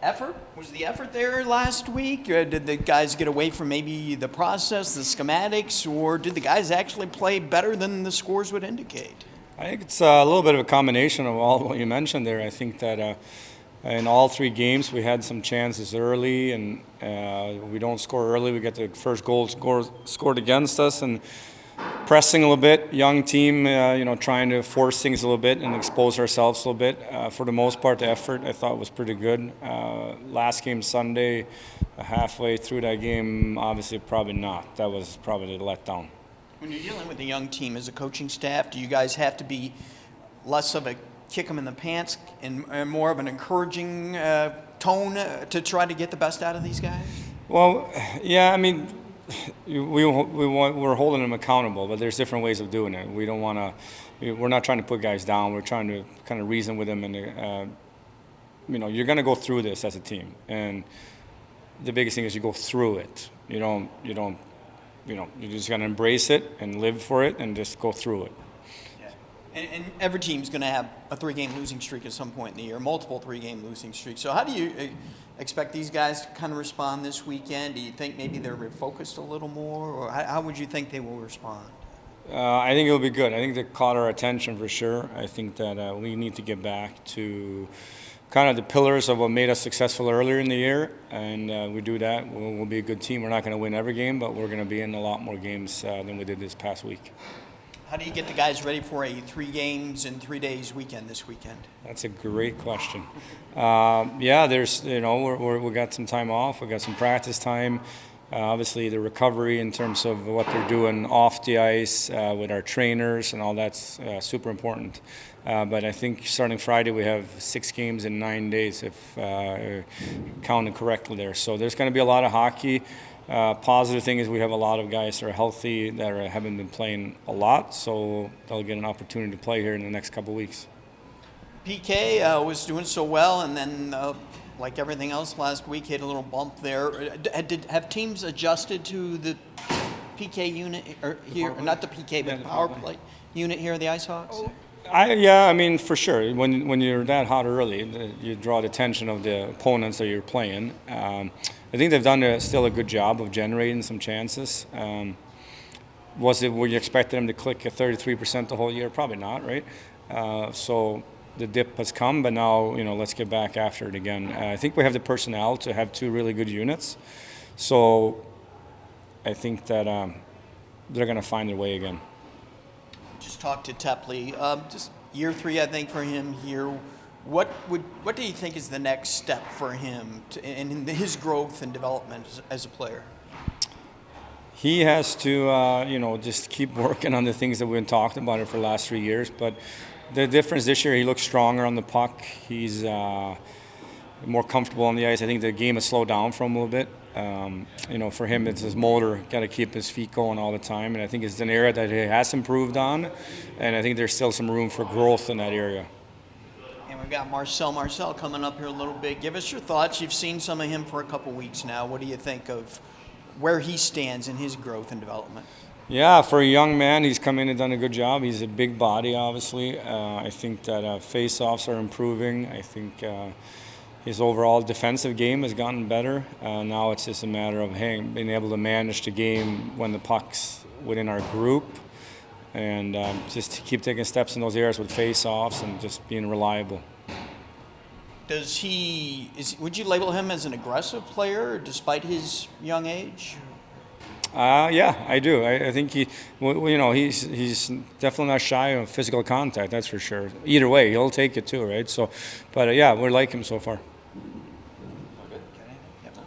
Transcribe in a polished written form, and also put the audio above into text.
effort? Was the effort there last week? Did the guys get away from maybe the process, the schematics, or did the guys actually play better than the scores would indicate? I think it's a little bit of a combination of all what you mentioned there. I think that in all 3 games we had some chances early, and we don't score early. We get the first goal scored against us, and pressing a little bit, young team, trying to force things a little bit and expose ourselves a little bit. For the most part, the effort I thought was pretty good. Last game Sunday, halfway through that game, obviously probably not. That was probably the letdown. When you're dealing with a young team as a coaching staff, do you guys have to be less of a kick them in the pants and more of an encouraging tone to try to get the best out of these guys? Well, yeah, I mean, we're holding them accountable, but there's different ways of doing it. We're not trying to put guys down. We're trying to kind of reason with them, and you're going to go through this as a team, and the biggest thing is you go through it. You're just going to embrace it and live for it and just go through it. Yeah. And every team's going to have a 3-game losing streak at some point in the year, multiple 3-game losing streaks. So how do you expect these guys to kind of respond this weekend? Do you think maybe they're refocused a little more, or how would you think they will respond? I think it'll be good. I think they caught our attention for sure. I think that we need to get back to kind of the pillars of what made us successful earlier in the year, and we do that, we'll be a good team. We're not going to win every game, but we're going to be in a lot more games than we did this past week. How do you get the guys ready for a 3 games in 3 days weekend this weekend? That's a great question. There's we got some time off. We got some practice time. Obviously, the recovery in terms of what they're doing off the ice with our trainers and all that's super important. But I think starting Friday we have 6 games in 9 days, if counting correctly there. So there's going to be a lot of hockey. Positive thing is we have a lot of guys that are healthy that haven't been playing a lot, so they'll get an opportunity to play here in the next couple of weeks. PK was doing so well, and then like everything else last week, hit a little bump there. Have teams adjusted to the PK unit here? Not the PK, but the power play unit here at the IceHogs? I mean, for sure. When you're that hot early, you draw the attention of the opponents that you're playing. I think they've done still a good job of generating some chances. Were you expecting them to click at 33% the whole year? Probably not, right? So the dip has come, but now let's get back after it again. I think we have the personnel to have 2 really good units, so I think that they're going to find their way again. Just talked to Tepley. Just year 3, I think, for him here. What do you think is the next step for him in his growth and development as a player? He has to, just keep working on the things that we've been talking about for the last 3 years. But the difference this year, he looks stronger on the puck. He's more comfortable on the ice. I think the game has slowed down for him a little bit. For him, it's his motor. Got to keep his feet going all the time. And I think it's an area that he has improved on. And I think there's still some room for growth in that area. And we've got Marcel coming up here a little bit. Give us your thoughts. You've seen some of him for a couple weeks now. What do you think of where he stands in his growth and development? Yeah, for a young man, he's come in and done a good job. He's a big body, obviously. I think that face-offs are improving. I think his overall defensive game has gotten better. Now it's just a matter of being able to manage the game when the puck's within our group, and just to keep taking steps in those areas with face-offs and just being reliable. Would you label him as an aggressive player despite his young age? Yeah, I do. I think he's definitely not shy of physical contact. That's for sure. Either way, he'll take it too, right? So, but we like him so far.